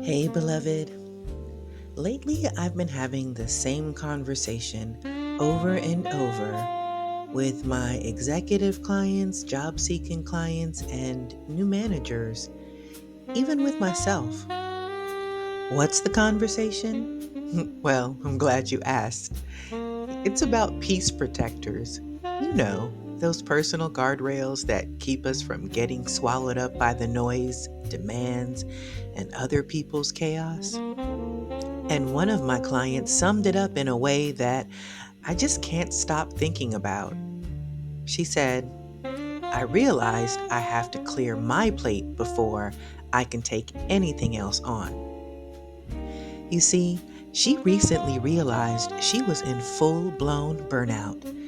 Hey, beloved. Lately, I've been having the same conversation over and over with my executive clients, job seeking clients, and new managers, even with myself. What's the conversation? Well, I'm glad you asked. It's about peace protectors. Those personal guardrails that keep us from getting swallowed up by the noise, demands, and other people's chaos. And one of my clients summed it up in a way that I just can't stop thinking about. She said, I realized I have to clear my plate before I can take anything else on. You see, she recently realized she was in full blown burnout.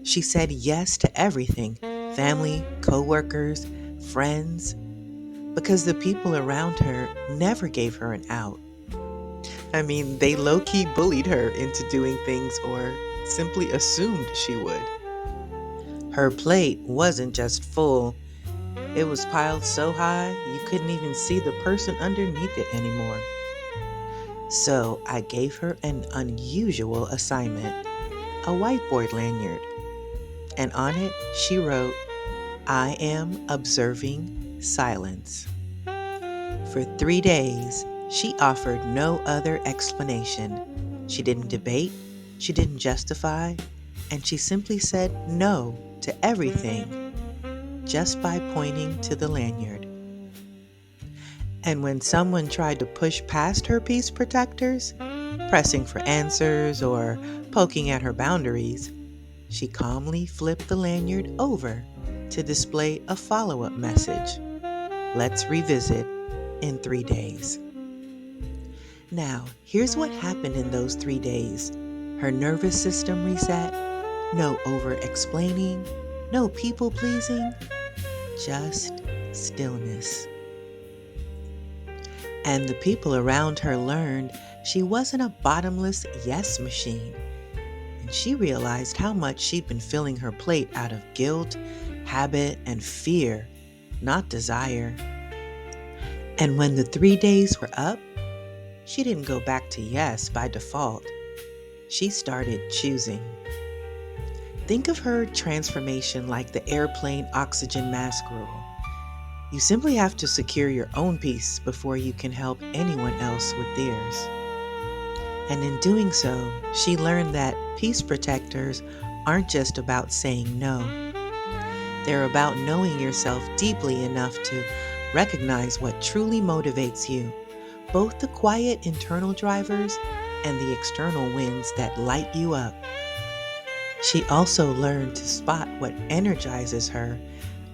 She said yes to everything, family, coworkers, friends, because the people around her never gave her an out. I mean, they low key bullied her into doing things or simply assumed she would. Her plate wasn't just full, it was piled so high you couldn't even see the person underneath it anymore. So I gave her an unusual assignment, a whiteboard lanyard. And on it, she wrote, I am observing silence. For 3 days, she offered no other explanation. She didn't debate, she didn't justify, and she simply said no to everything just by pointing to the lanyard. And when someone tried to push past her peace protectors, pressing for answers or poking at her boundaries, she calmly flipped the lanyard over to display a follow-up message. Let's revisit in 3 days. Now, here's what happened in those 3 days. Her nervous system reset, no over-explaining, no people-pleasing, just stillness. And the people around her learned she wasn't a bottomless yes machine. And she realized how much she'd been filling her plate out of guilt, habit, and fear, not desire. And when the 3 days were up, she didn't go back to yes by default. She started choosing. Think of her transformation like the airplane oxygen mask rule. You simply have to secure your own peace before you can help anyone else with theirs. And in doing so, she learned that peace protectors aren't just about saying no. They're about knowing yourself deeply enough to recognize what truly motivates you, both the quiet internal drivers and the external winds that light you up. She also learned to spot what energizes her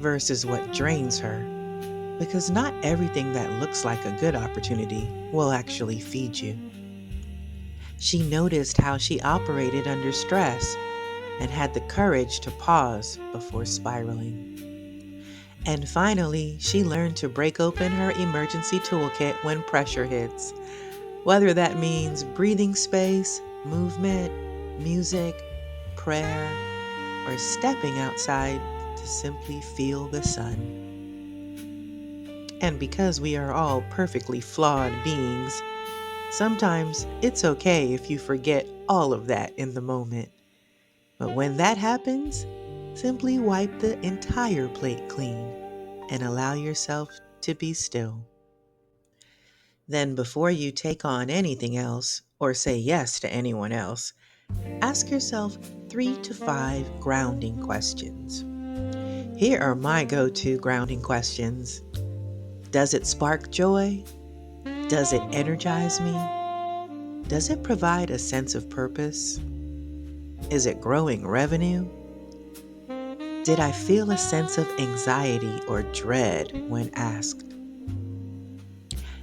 versus what drains her, because not everything that looks like a good opportunity will actually feed you. She noticed how she operated under stress and had the courage to pause before spiraling. And finally, she learned to break open her emergency toolkit when pressure hits, whether that means breathing space, movement, music, prayer, or stepping outside to simply feel the sun. And because we are all perfectly flawed beings, sometimes it's okay if you forget all of that in the moment. But when that happens, simply wipe the entire plate clean and allow yourself to be still. Then, before you take on anything else or say yes to anyone else, ask yourself 3 to 5 grounding questions. Here are my go-to grounding questions. Does it spark joy? Does it energize me? Does it provide a sense of purpose? Is it growing revenue? Did I feel a sense of anxiety or dread when asked?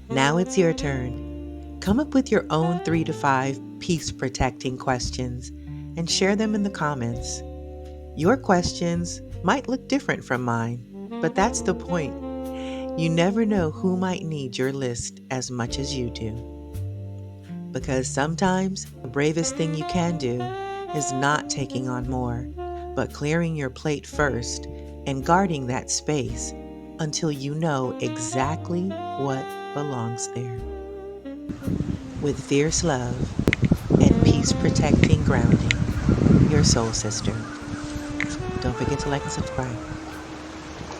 Now it's your turn. Come up with your own 3 to 5 peace protecting questions and share them in the comments. Your questions might look different from mine, but that's the point. You never know who might need your list as much as you do. Because sometimes the bravest thing you can do is not taking on more, but clearing your plate first and guarding that space until you know exactly what belongs there. With fierce love and peace protecting grounding, your soul sister. Don't forget to like and subscribe.